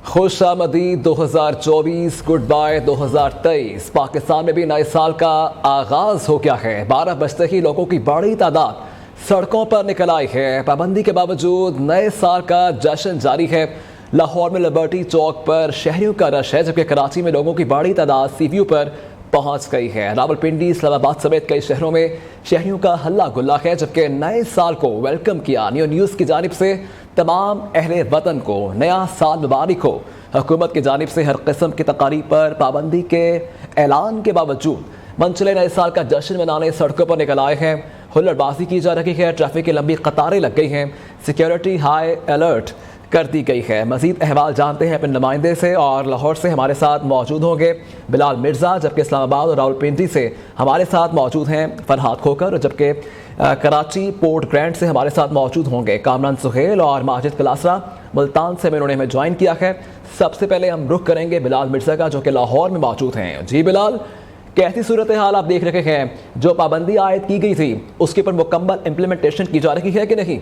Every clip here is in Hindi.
खुशामदीद 2024, गुड बाय 2023। पाकिस्तान में भी नए साल का आगाज हो गया है। 12 बजते ही लोगों की बड़ी तादाद सड़कों पर निकल आई है। पाबंदी के बावजूद नए साल का जश्न जारी है। लाहौर में लिबर्टी चौक पर शहरियों का रश है, जबकि कराची में लोगों की बड़ी तादाद सीव्यू पर पहुंच गई है। रावलपिंडी, इस्लामाबाद समेत कई शहरों में शहरियों का हल्ला गुल्ला है, जबकि नए साल को वेलकम किया। न्यूज़ की जानिब से तमाम अहले वतन को नया साल मुबारक हो। हुकूमत की जानिब से हर किस्म की तकारीब पर पाबंदी के ऐलान के बावजूद मनचले नए साल का जश्न मनाने सड़कों पर निकल आए हैं। हुल्लड़बाजी की जा रही है, ट्रैफिक की लंबी कतारें लग गई हैं, सिक्योरिटी हाई अलर्ट कर दी गई है। मजीद अहवाल जानते हैं अपने नुमाइंदे से, और लाहौर से हमारे साथ मौजूद होंगे बिलाल मिर्ज़ा, जबकि इस्लामाबाद और रावलपिंडी से हमारे साथ मौजूद हैं फरहाद खोकर, जबकि कराची पोर्ट ग्रैंड से हमारे साथ मौजूद होंगे कामरान सुहेल और माजिद कलासरा। मुल्तान से इन्होंने हमें ज्वाइन किया है। सबसे पहले हम रुख करेंगे बिलाल मिर्ज़ा का, जो कि लाहौर में मौजूद हैं। जी बिलाल, कैसी सूरत हाल आप देख रहे हैं? जो पाबंदी आयद की गई थी उसके ऊपर मुकम्मल इम्प्लीमेंटेशन की जा रही है कि नहीं?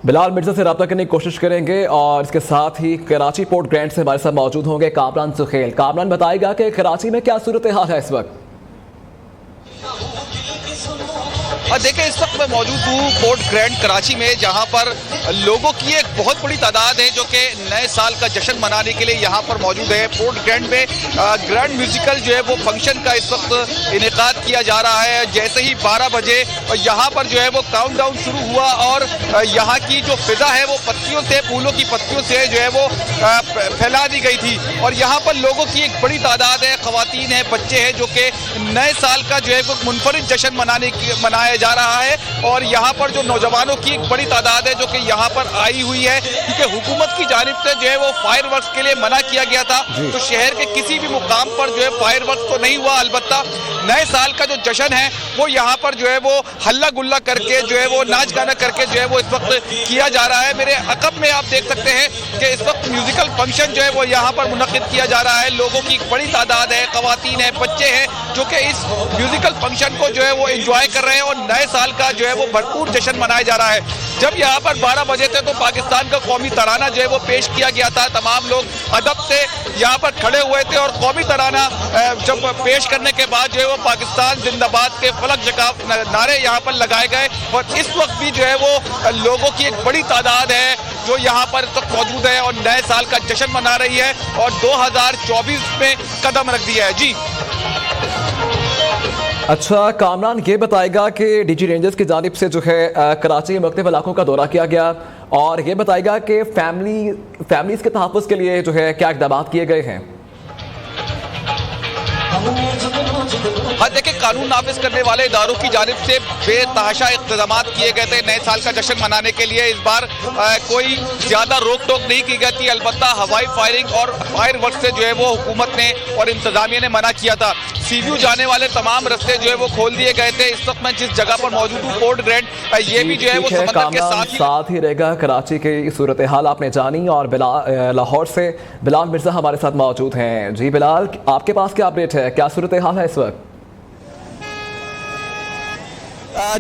बिलाल मिर्ज़ा से रब्ता करने की कोशिश करेंगे, और इसके साथ ही कराची पोर्ट ग्रैंड से हमारे साथ मौजूद होंगे कामरान सुहेल। कामरान बताएगा कि कराची में क्या सूरत हाल है इस वक्त? और देखिए, इस वक्त मैं मौजूद हूँ पोर्ट ग्रैंड कराची में, जहाँ पर लोगों की एक बहुत बड़ी तादाद है जो कि नए साल का जश्न मनाने के लिए यहाँ पर मौजूद है। पोर्ट ग्रैंड में ग्रैंड म्यूजिकल जो है वो फंक्शन का इस वक्त इनेकाद किया जा रहा है। जैसे ही 12 बजे यहाँ पर जो है वो काउंटडाउन शुरू हुआ, और यहाँ की जो फिजा है वो पत्तियों से, फूलों की पत्तियों से जो है वो फैला दी गई थी। और यहाँ पर लोगों की एक बड़ी तादाद है, ख़वातीन है, बच्चे हैं, जो कि नए साल का जो है वो मुनफरिद जश्न मनाया जा रहा है। और यहाँ पर जो नौजवानों की एक बड़ी तादाद है जो कि यहाँ पर आई हुई है, क्योंकि हुकूमत की जानिब से जो है वो फायर वर्क्स के लिए मना किया गया था। तो शहर के किसी भी मुकाम पर जो है फायर वर्क्स तो नहीं हुआ, अलबत्ता नए साल का जो जश्न है वो यहाँ पर जो है वो हल्ला गुल्ला करके जो है वो नाच गाना करके जो है वो इस वक्त किया जा रहा है। मेरे अकब में आप देख सकते हैं कि इस वक्त म्यूजिकल फंक्शन जो है वो यहाँ पर मुनक्किद किया जा रहा है। लोगों की एक बड़ी तादाद है, ख़वातीन है, बच्चे हैं, जो कि इस म्यूजिकल फंक्शन को जो है वो एंजॉय कर रहे हैं, और नए साल का जो है वो भरपूर जश्न मनाया जा रहा है। जब यहाँ पर 12 बजे थे तो पाकिस्तान का कौमी तराना जो है वो पेश किया गया था। तमाम लोग अदब से यहाँ पर खड़े हुए थे, और कौमी तराना जब पेश करने के बाद जो है वो पाकिस्तान जिंदाबाद के फलक जकाफ नारे यहाँ पर लगाए गए। और इस वक्त भी जो है वो लोगों की एक बड़ी तादाद है जो यहाँ पर इस वक्त मौजूद है और नए साल का जश्न मना रही है, और 2024 में कदम रख दिया है। जी अच्छा, कामरान ये बताएगा कि डीजी रेंजर्स की जानिब से जो है कराची के मुख्तलिफ इलाकों का दौरा किया गया, और ये बताएगा कि फैमिलीज़ के तहफ़्फ़ुज़ के लिए जो है क्या इक़दाम किए गए हैं? हाँ, देखिए, कानून नाफिज करने वाले इदारों की जानिब से बेतहाशा इक़्तिदाम किए गए थे नए साल का जश्न मनाने के लिए। इस बार कोई ज़्यादा रोक टोक नहीं की गई थी, अलबत्ता हवाई फायरिंग और फायर वर्क से जो है वो हुकूमत ने और इंतजामिया ने मना किया था। सीव्यू जाने वाले तमाम रास्ते जो है वो खोल दिए गए थे। इस वक्त मैं जिस जगह पर मौजूद हूँ पोर्ट ग्रैंड, ये भी जो है वो समंदर के साथ ही रहेगा। कराची की सूरत हाल आपने जानी, और लाहौर से बिलाल मिर्ज़ा हमारे साथ मौजूद हैं। जी बिलाल, आपके पास क्या अपडेट है, क्या सूरत हाल है इस वक्त?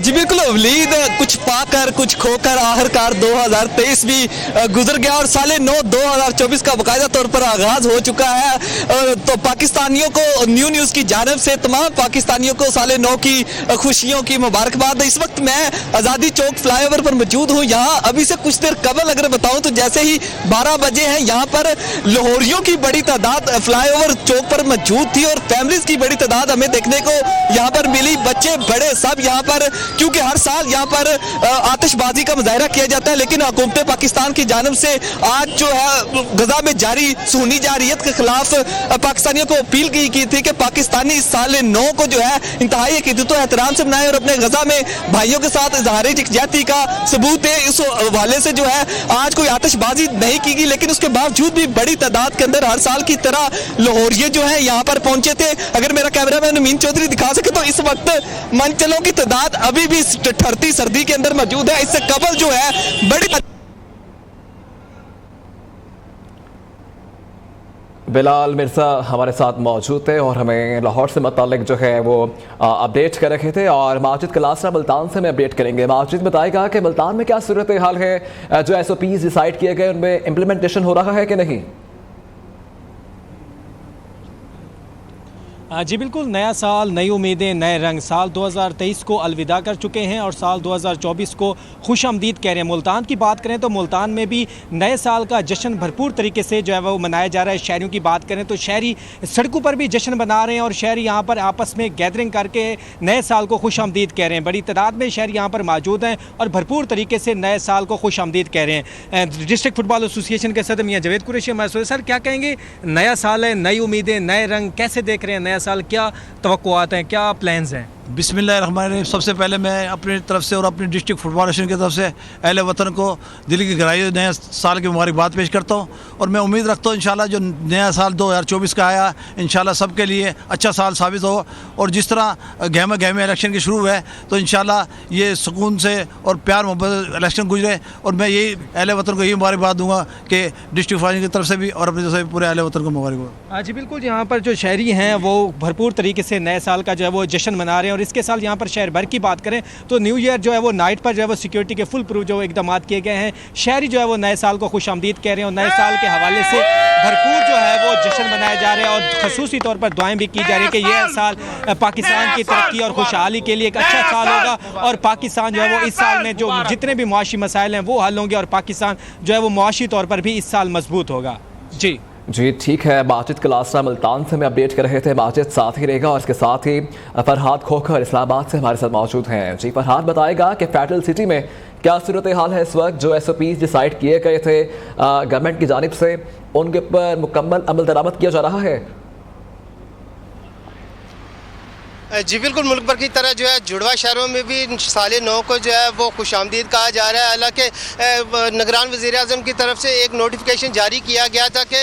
जी बिल्कुल वलीद, कुछ पाकर कुछ खोकर आखिरकार 2023 भी गुजर गया, और साल 9 2024 का बाकायदा तौर पर आगाज हो चुका है। तो पाकिस्तानियों को न्यूज़ की जानिब से तमाम पाकिस्तानियों को साल 9 की खुशियों की मुबारकबाद। इस वक्त मैं आज़ादी चौक फ्लाईओवर पर मौजूद हूँ। यहाँ अभी से कुछ देर कबल अगर बताऊँ तो जैसे ही 12 बजे हैं, यहाँ पर लाहौरियों की बड़ी तादाद फ्लाईओवर चौक पर मौजूद थी, और फैमिलीज की बड़ी तादाद हमें देखने को यहाँ पर मिली। बच्चे बड़े सब यहाँ पर, क्योंकि हर साल यहाँ पर आतिशबाजी का मुजाहरा किया जाता है, लेकिन हुकूमत पाकिस्तान की जानिब से आज जो है गजा में जारी सूनी जारियत के खिलाफ पाकिस्तानियों को अपील की थी कि पाकिस्तानी इस साल 9 को जो है इंतहाई अकीदत एहतराम से मनाए, और अपने गजा में भाइयों के साथ इजहार यकजहती का सबूत है। इस हवाले से जो है आज कोई आतिशबाजी नहीं की गई, लेकिन उसके बावजूद भी बड़ी तादाद के अंदर हर साल की तरह लाहौरिये जो है यहाँ पर पहुंचे थे। अगर मेरा कैमरामैन अमीन चौधरी दिखा सके तो इस वक्त मनचलों की तादाद अभी भी ठरती सर्दी के अंदर मौजूद है। इससे कबल जो है बड़ी बिलाल मिर्ज़ा हमारे साथ मौजूद थे और हमें लाहौर से मुताल्लिक जो है वो अपडेट कर रखे थे, और माजिद कलासरा मुल्तान से हमें अपडेट करेंगे। माजिद बताएगा कि मुल्तान में क्या सूरत हाल है, जो SOPs डिसाइड किए गए उनमें इम्प्लीमेंटेशन हो रहा है कि नहीं? जी बिल्कुल, नया साल, नई उम्मीदें, नए रंग। साल 2023 को अलविदा कर चुके हैं और साल 2024 को खुशामदीद कह रहे हैं। मुल्तान की बात करें तो मुल्तान में भी नए साल का जश्न भरपूर तरीके से जो है वो मनाया जा रहा है। शहरियों की बात करें तो शहरी सड़कों पर भी जश्न मना रहे हैं और शहरी यहाँ पर आपस में गैदरिंग करके नए साल को खुशामदीद कह रहे हैं। बड़ी तादाद में शहरी यहाँ पर मौजूद हैं और भरपूर तरीके से नए साल को खुशामदीद कह रहे हैं। डिस्ट्रिक्ट फुटबॉल एसोसिएशन के सदर मियां जावेद कुरैशी हमारे। सर, क्या कहेंगे, नया साल है, नई उम्मीदें, नए रंग, कैसे देख रहे हैं नया साल? क्या तवक्कुआत हैं, क्या प्लान्स हैं? बिस्मिल्लाहिर्रहमानिर्रहीम। सबसे पहले मैं अपनी तरफ से और अपनी डिस्ट्रिक्ट फुटबॉल एसोसिएशन की तरफ से अहले वतन को दिल की गहराई नए साल की मुबारकबाद पेश करता हूँ और मैं उम्मीद रखता हूँ इंशाल्लाह जो नया साल 2024 का आया इंशाल्लाह सबके लिए अच्छा साल साबित हो। और जिस तरह गहमे गहमे इलेक्शन की शुरू है तो इंशाल्लाह ये सुकून से और प्यार मोहब्बत इलेक्शन गुजरे। और मैं यही अहले वतन को यही मुबारकबाद दूँगा कि डिस्ट्रिक्ट फुटबॉल की तरफ से भी और अपनी तरफ से पूरे अहले वतन को मुबारकबाद। जी बिल्कुल, यहाँ पर जो शहरी हैं वो भरपूर तरीके से नए साल का जो है वो जश्न मना रहे हैं। और इसके साल यहाँ पर शहर भर की बात करें तो न्यू ईयर जो है वो नाइट पर जो है वो सिक्योरिटी के फुल प्रूफ जो इकदाम किए गए हैं। शहरी जो है वो नए साल को खुशामदीद कह रहे हैं और नए साल के हवाले से भरपूर जो है वो जश्न मनाया जा रहा है और खसूसी तौर पर दुआएं भी की जा रही है कि यह साल पाकिस्तान की तरक्की और खुशहाली के लिए एक अच्छा साल होगा और पाकिस्तान जो है वो इस साल में जो जितने भी मुआशी मसाइल हैं वो हल होंगे और पाकिस्तान जो है वो मुआशी तौर पर भी इस साल मजबूत होगा। जी ठीक है। माजिद कलासरा मुल्तान से हमें अपडेट कर रहे थे। माजिद साथ ही रहेगा और इसके साथ ही फरहाद खोखर इस्लामाबाद से हमारे साथ मौजूद हैं। जी फरहाद, बताएगा कि फेडरल सिटी में क्या सूरत हाल है इस वक्त? जो SOPs डिसाइड किए गए थे गवर्नमेंट की जानिब से, उनके ऊपर मुकम्मल अमल दरामद किया जा रहा है? जी बिल्कुल, मुल्क भर की तरह जो है जुड़वा शहरों में भी साल नौ को जो है वो खुशामदीद कहा जा रहा है। हालांकि निगरान वज़ीर आज़म की तरफ से एक नोटिफिकेशन जारी किया गया था कि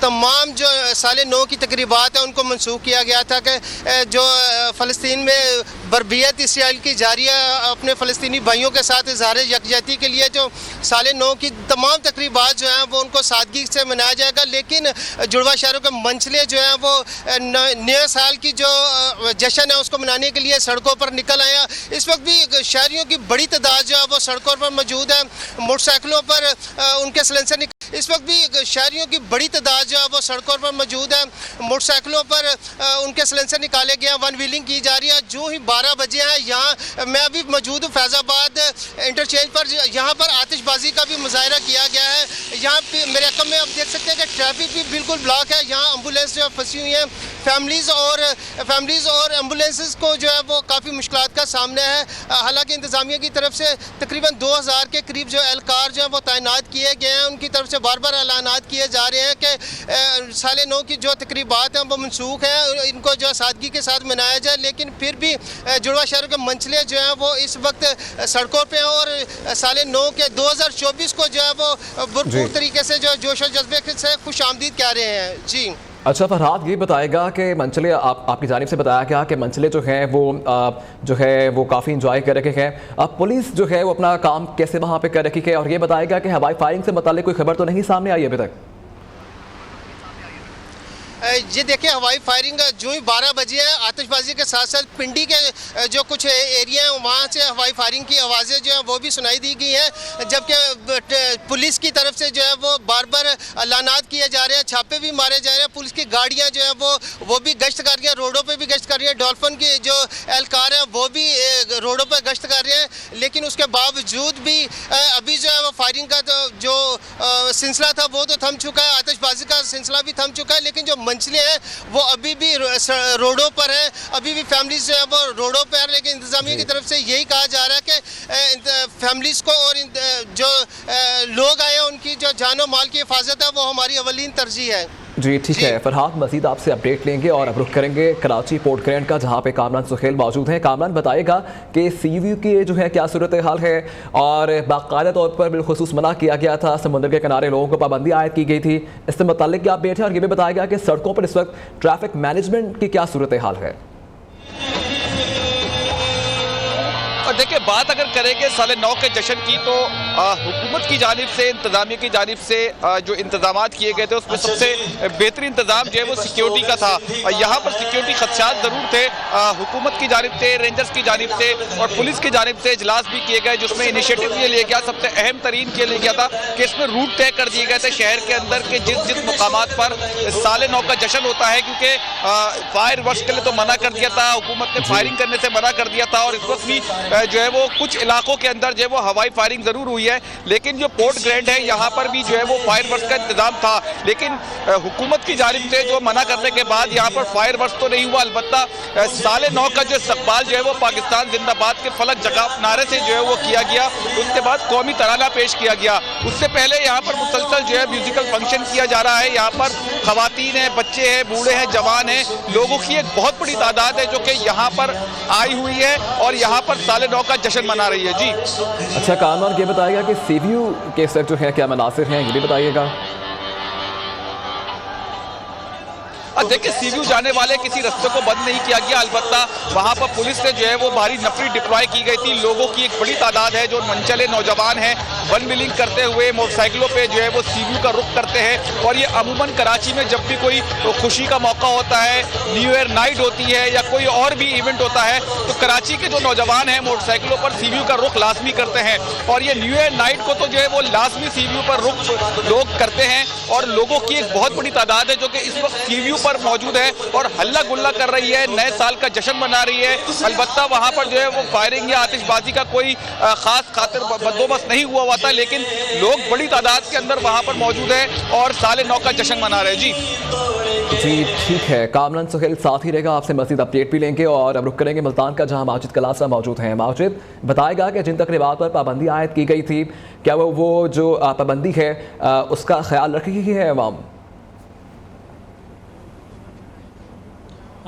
तमाम जो साल नौ की तकरीबात है उनको मनसूख किया गया था कि जो फ़लस्तीन में बर्बियत इसराइल की जारी है, अपने फ़लस्तीनी भाइयों के साथ इज़हार यकजहती के लिए जो साल नौ की तमाम तकरीबात जो हैं वो उनको सादगी से मनाया जाएगा। लेकिन जुड़वा शहरों के मंचले जो हैं वो नए साल की जो जश्न उसको मनाने के लिए सड़कों पर निकल आया। इस वक्त भी शहरियों की बड़ी तादाद जो है वो सड़कों पर मौजूद है। मोटरसाइकिलों पर उनके सिलेंसर इस वक्त भी शहरियों की बड़ी तादाद जो है वो सड़कों पर मौजूद है। मोटरसाइकिलों पर उनके सिलेंसर निकाले गए हैं, वन व्हीलिंग की जा रही है। जो ही 12 बजे हैं, यहाँ मैं अभी मौजूद हूँ फैज़ाबाद इंटरचेंज पर। यहाँ पर आतिशबाजी का भी मुजाहरा किया गया है। यहाँ मेरे अकम में आप देख सकते हैं कि ट्रैफिक भी बिल्कुल ब्लॉक है। यहाँ एम्बुलेंस जो फंसी हुई हैं, फैमिलीज़ और एम्बुलेंसेस को जो है वो काफ़ी मुश्किलात का सामना है। हालांकि इंतज़ामिया की तरफ से तकरीबन 2000 के करीब जो एहलकार जो है वो तैनात किए गए हैं। उनकी तरफ से बार बार ऐलानात किए जा रहे हैं कि साल नौ की जो तकरीबात हैं वो मनसूख है, इनको जो सादगी के साथ मनाया जाए। लेकिन फिर भी जुड़वा शहरों के मंचले जो हैं वो इस वक्त सड़कों पर हैं और साल नौ के 2024 को जो है वो भरपूर तरीके से जो जोश और जज्बे से खुश आमदीद कह रहे हैं। जी अच्छा फरहाद, ये बताएगा कि मंचले आपकी जानिब से बताया गया कि मंचले जो हैं वो जो है वो काफ़ी इंजॉय कर रखे हैं। अब पुलिस जो है वो अपना काम कैसे वहाँ पे कर रखी है? और ये बताएगा कि हवाई फायरिंग से मुताल्लिक कोई खबर तो नहीं सामने आई अभी तक? ये देखिए, हवाई फायरिंग जो ही 12 बजे है, आतिशबाजी के साथ साथ पिंडी के जो कुछ एरिया हैं वहाँ से हवाई फायरिंग की आवाज़ें जो हैं वो भी सुनाई दी गई हैं। जबकि पुलिस की तरफ से जो है वो बार बार ऐलानात किए जा रहे हैं, छापे भी मारे जा रहे हैं। पुलिस की गाड़ियाँ जो है वो भी गश्त कर रही हैं, रोडों पर भी गश्त कर रही हैं। डॉल्फिन की जो एहलकार हैं वो भी रोडों पर गश्त कर रहे हैं। लेकिन उसके बावजूद भी अभी जो है वो फायरिंग का जो सिलसिला था वो तो थम चुका है, आतिशबाजी का सिलसिला भी थम चुका है। लेकिन जो मंचले हैं वो अभी भी रोडों पर हैं, अभी भी फैमिलीज जो है वो रोडों पर हैं। लेकिन इंतजामिया की तरफ से यही कहा जा रहा है कि फैमिलीज को और जो लोग आए हैं उनकी जो जान और माल की हिफाजत है वो हमारी अवलीन तरजीह है। जी ठीक है फरहाद, मजीद आपसे अपडेट लेंगे और अब रुख करेंगे कराची पोर्ट ग्रैंड का, जहाँ पे कामरान सुहेल मौजूद हैं। कामरान, बताएगा कि CU की जो है क्या सूरत हाल है और बाकायदा तौर पर बिलखुसूस मना किया गया था, समुद्र के किनारे लोगों को पाबंदी आयद की गई थी, इससे मुताल्लिक क्या अपडेट है? और ये भी बताएगा कि सड़कों पर इस वक्त ट्रैफिक मैनेजमेंट की क्या सूरत हाल है? और देखिए, बात अगर करेंगे साल नौ के जश्न की तो हुकूमत की जानिब से, इंतजामिया की जानिब से जो इंतजाम किए गए थे उसमें सबसे बेहतरीन इंतजाम जो है वो सिक्योरिटी का था। यहाँ पर सिक्योरिटी खदशात ज़रूर थे, हुकूमत की जानिब से, रेंजर्स की जानिब से और पुलिस की जानिब से इजलास भी किए गए, जिसमें इनिशिएटिव ये लिया गया, सबसे अहम तरीन ये लिया गया था कि इसमें रूट तय कर दिए गए थे शहर के अंदर के जिस मुकामात पर साले 9 का जश्न होता है, क्योंकि फायर वर्क्स के लिए तो मना कर दिया था, हुकूमत ने फायरिंग करने से मना कर दिया था और इस वक्त भी जो है वो कुछ इलाकों के अंदर जो है वो हवाई फायरिंग जरूर हुई है, लेकिन जो पोर्ट ग्रैंड है यहाँ पर भी जो है वो फायर वर्क्स का इंतजाम था। लेकिन हुकूमत की जानिब से जो मना करने के बाद यहाँ पर फायर वर्क्स तो नहीं हुआ, अलबत्ता साले 9 का जो इस्तकबाल जो है वो पाकिस्तान जिंदाबाद के फलक जगह नारे से जो है वो किया गया। उसके बाद कौमी तराना पेश किया गया। उससे पहले यहाँ पर मुसलसल जो है म्यूजिकल फंक्शन किया जा रहा है। यहाँ पर खवातीन हैं, बच्चे हैं, बूढ़े हैं, जवान हैं, लोगों की एक बहुत बड़ी तादाद है जो कि यहाँ पर आई हुई है और यहाँ पर साले 9 का जश्न मना रही है। जी अच्छा कामरान, ये बताइएगा कि सीवीयू के सर जो है क्या मनासिर हैं, ये भी बताइएगा। देखिए सीवीयू जाने वाले किसी रास्ते को बंद नहीं किया गया, अलबत्ता वहां पर पुलिस से जो है वो भारी नफरी डिप्लॉय की गई थी। लोगों की एक बड़ी तादाद है जो मनचले नौजवान हैं, वन व्हीलिंग करते हुए मोटरसाइकिलों पे जो है वो सीवीयू का रुख करते हैं। और ये अमूमन कराची में जब भी कोई खुशी का मौका होता है, न्यू ईयर नाइट होती है या कोई और भी इवेंट होता है, तो कराची के जो नौजवान हैं मोटरसाइकिलों पर सीवीयू का रुख लाजमी करते हैं। और ये न्यू ईयर नाइट को तो जो है वो लाजमी सीवीयू पर रुख लोग करते हैं और लोगों की एक बहुत बड़ी तादाद है जो कि इस वक्त सीवीयू पर मौजूद है और हल्ला गुल्ला कर रही है, नए साल का जश्न मना रही है। अलबत्ता वहां पर जो है वो फायरिंग या आतिशबाजी का कोई खास खातिर बंदोबस्त नहीं हुआ था, लेकिन लोग बड़ी तादाद के अंदर वहां पर मौजूद है और साले 9 का जश्न मना रहे हैं। जी ठीक है, कामरान सुहेल साथ ही रहेगा, आपसे मज़ीद अपडेट भी लेंगे। और अब रुक करेंगे मुल्तान का, जहां माजिद कलासरा मौजूद हैं। माजिद बताएगा कि जिन तकरीबात पर पाबंदी आयद की गई थी, क्या वो जो पाबंदी है उसका ख्याल रखी है अवाम?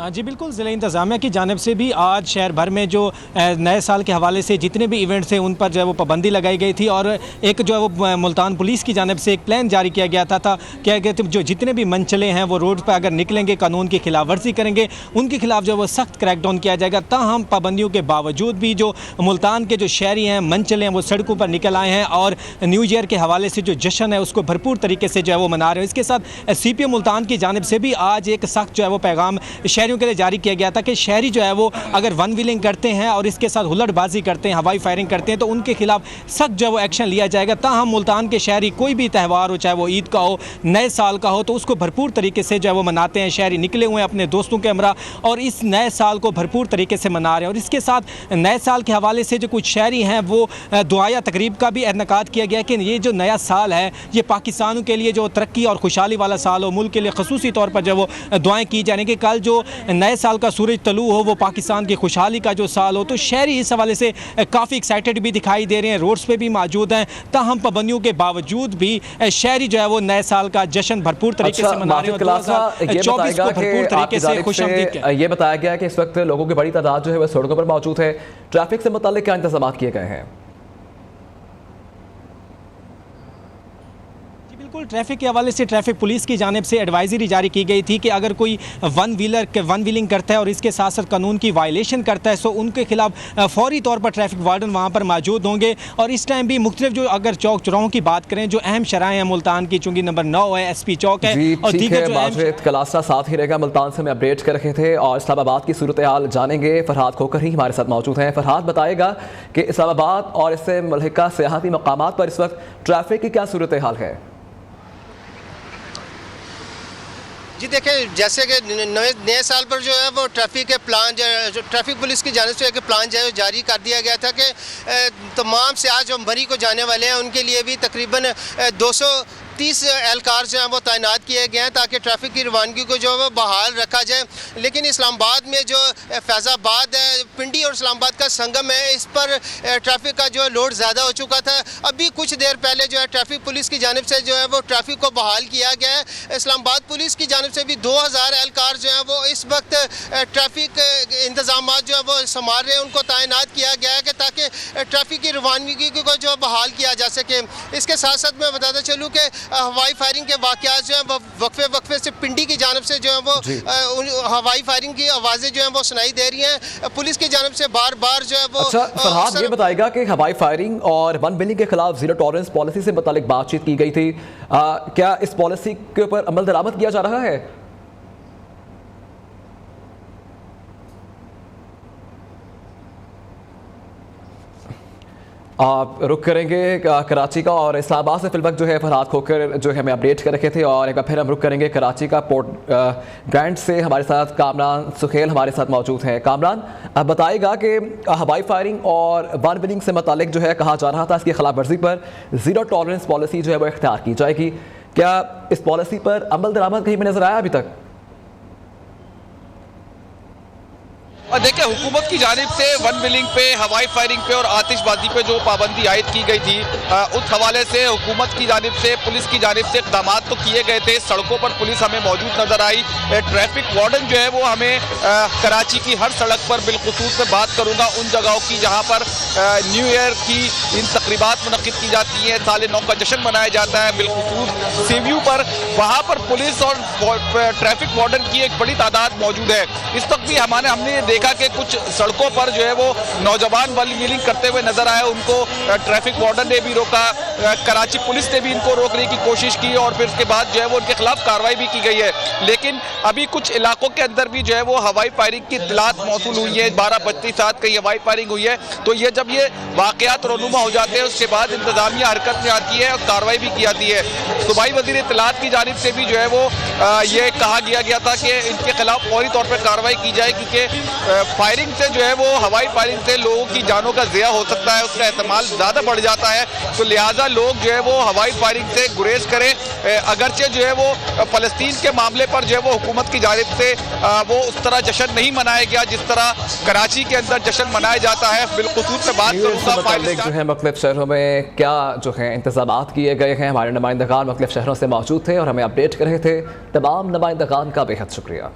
जी बिल्कुल, ज़िला इंतज़ामिया की जानिब से भी आज शहर भर में जो नए साल के हवाले से जितने भी इवेंट्स हैं उन पर जो है वो पाबंदी लगाई गई थी। और एक जो है वो मुल्तान पुलिस की जानिब से एक प्लान जारी किया गया था क्या गया था, जो जितने भी मनचले हैं वो रोड पर अगर निकलेंगे, कानून की खिलाफ वर्जी करेंगे, उनके खिलाफ जो है वो सख्त क्रैकडाउन किया जाएगा। ताहम पाबंदियों के बावजूद भी जो मुल्तान के जो शहरी हैं, मनचले हैं, वो सड़कों पर निकल आए हैं और न्यू ईयर के हवाले से जो जश्न है उसको भरपूर तरीके से जो है वो मना रहे हैं। इसके साथ CPM मुल्तान की जानिब से भी आज एक सख्त जो है वो पैगाम शहरियों के लिए जारी किया गया था कि शहरी जो है वो अगर वन व्हीलिंग करते हैं और इसके साथ हुल्लड़बाजी करते हैं, हवाई फायरिंग करते हैं, तो उनके खिलाफ सख्त जो है वो एक्शन लिया जाएगा। ताहम मुल्तान के शहरी कोई भी त्यौहार हो, चाहे वो ईद का हो, नए साल का हो, तो उसको भरपूर तरीके से जो है वो मनाते हैं। शहरी निकले हुए हैं अपने दोस्तों के हमरा और इस नए साल को भरपूर तरीके से मना रहे हैं। और इसके साथ नए साल के हवाले से जो कुछ शहरी हैं वो दुआया तकरीब का भी इनेकाद किया गया कि ये जो नया साल है ये पाकिस्तान के लिए जो तरक्की और खुशहाली वाला साल हो, मुल्क के लिए खसूसी तौर पर जो वो दुआएँ की जाने कि कल जो नए साल का सूरज तलू हो वो पाकिस्तान की खुशहाली का जो साल हो। तो शहरी इस हवाले से काफ़ी एक्साइटेड भी दिखाई दे रहे हैं, रोड्स पे भी मौजूद हैं। ताहम पाबंदियों के बावजूद भी शहरी जो है वो नए साल का जश्न भरपूर तरीके से मना रहे हैं। 2024 को भरपूर तरीके से खुशामदीद। ये बताया गया कि इस वक्त लोगों की बड़ी तादाद जो है वह सड़कों पर मौजूद है। ट्रैफिक से मुताल्लिक क्या इंतजाम किए गए हैं? बिल्कुल, ट्रैफिक के हवाले से ट्रैफिक पुलिस की जानिब से एडवाइजरी जारी की गई थी कि अगर कोई वन व्हीलिंग करता है और इसके साथ साथ कानून की वायलेशन करता है तो उनके खिलाफ फौरी तौर पर ट्रैफिक वार्डन वहाँ पर मौजूद होंगे। और इस टाइम भी मुख्तलिफ जो अगर चौक चौराहों की बात करें, जो अहम शराएँ हैं मुल्तान की, चूँकि नंबर 9 है, SP चौक है और दीगर जो माजिद कलासरा साथ ही रहेगा। मुल्तान से हमें अपडेट कर रहे थे और इस्लामाबाद की सूरत हाल जानेंगे। फरहाद खोकर ही हमारे साथ मौजूद हैं। फरहाद बताएगा कि इस्लामाबाद और इससे मुल्हिका सियाहती मकामात पर इस वक्त ट्रैफिक की क्या सूरत हाल है? जी देखिए, जैसे कि नए साल पर जो है वो ट्रैफिक के प्लान जो ट्रैफिक पुलिस की जानिब से एक प्लान जो है जारी कर दिया गया था कि तमाम सियाह जो मरी को जाने वाले हैं उनके लिए भी तकरीबन 230 एहलकार जो हैं वो तैनात किए गए हैं ताकि ट्रैफिक की रवानगी को जो है वो बहाल रखा जाए। लेकिन इस्लामाबाद में जो फैज़ाबाद है, पिंडी और इस्लामाबाद का संगम है, इस पर ट्रैफिक का जो है लोड ज़्यादा हो चुका था। अभी कुछ देर पहले जो है ट्रैफिक पुलिस की जानिब से जो है वो ट्रैफिक को बहाल किया गया है। इस्लामाबाद पुलिस की जानिब से भी 2000 एहलकार जो हैं वो इस वक्त ट्रैफिक इंतजाम जो है वो संभाल रहे हैं, उनको तैनात किया गया है कि ताकि ट्रैफिक की रवानगी को जो बहाल किया जा सके। इसके साथ साथ मैं बताता चलूँ कि हवाई फायरिंग के वाक़यात जो हैं वो वक्फे से पिंडी की जानब से जो है वो हवाई फायरिंग की आवाज़ें जो हैं वो सुनाई दे रही हैं। पुलिस की जानब से बार बार जो है वो अच्छा फरहाद, ये बताएगा कि हवाई फायरिंग और वन बिलिंग के खिलाफ जीरो टॉलरेंस पॉलिसी से मुतालिक बातचीत की गई थी, क्या इस पॉलिसी के ऊपर अमल दरामद किया जा रहा है? आप रुक करेंगे कराची का, और इस्लामाबाद से फिलवक्त जो है फरहाद खोकर जो है हमें अपडेट कर रखे थे, और एक बार फिर हम रुक करेंगे कराची का पोर्ट ग्रैंड से। हमारे साथ कामरान सुखेल हमारे साथ मौजूद हैं। कामरान, अब बताएगा कि हवाई फायरिंग और वन बिलिंग से मुतालिक जो है कहा जा रहा था इसकी खिलाफ वर्जी पर ज़ीरो टॉलरेंस पॉलिसी जो है वो इख्तियार की जाएगी, क्या इस पॉलिसी पर अमल दरामद कहीं में नजर आया अभी तक? और देखिए, हुकूमत की जानिब से वन बिलिंग पे, हवाई फायरिंग पे और आतिशबाजी पे जो पाबंदी आयद की गई थी, उस हवाले से हुकूमत की जानिब से, पुलिस की जानिब से इक़दाम तो किए गए थे। सड़कों पर पुलिस हमें मौजूद नजर आई। ट्रैफिक वार्डन जो है वो हमें कराची की हर सड़क पर, बिलखुसूस में बात करूँगा उन जगहों की जहाँ पर न्यू ईयर की इन तकरीबात मुनक़िद की जाती हैं, साल नौ का जश्न मनाया जाता है, बिलखुसूस सी व्यू पर, वहाँ पर पुलिस और ट्रैफिक वार्डन की एक बड़ी तादाद मौजूद है। इस वक्त भी हमने देखा कि कुछ सड़कों पर जो है वो नौजवान वन बिलिंग करते हुए नजर आए। उनको ट्रैफिक वार्डन ने भी रोका, कराची पुलिस ने भी इनको रोकने की कोशिश की, और फिर उसके बाद जो है वो उनके खिलाफ कार्रवाई भी की गई है। लेकिन अभी कुछ इलाकों के अंदर भी जो है वो हवाई फायरिंग की इत्तलात मौसूल हुई है। 12:35 कहीं हवाई फायरिंग हुई है। तो ये जब ये वाकयात रोनुमा हो जाते हैं, उसके बाद इंतजामिया हरकत में आती है और कार्रवाई भी की जाती है। सूबाई वज़ीर इत्तलात की जानिब से भी जो है वो ये कहा गया था कि इनके खिलाफ फौरी तौर पर कार्रवाई की जाए, क्योंकि फायरिंग से जो है वो, हवाई फायरिंग से लोगों की जानों का ज़िया हो सकता है, उसका एहतमाल ज़्यादा बढ़ जाता है। तो लिहाजा लोग जो है वो हवाई फायरिंग से गुरेज करें। अगरचे जो है वो फ़लस्तीन के मामले पर जो है वो हुकूमत की जानिब से वो उस तरह जश्न नहीं मनाया गया जिस तरह कराची के अंदर जश्न मनाया जाता है। बिलखुसूस से बात करूँगा जो है मुख्तलिफ शहरों में क्या जो है इंतजाम किए गए हैं। हमारे नुमाइंदगान मुख्तलिफ शहरों से मौजूद थे और हमें अपडेट कर रहे थे। तमाम नुमाइंदगान का बेहद शुक्रिया।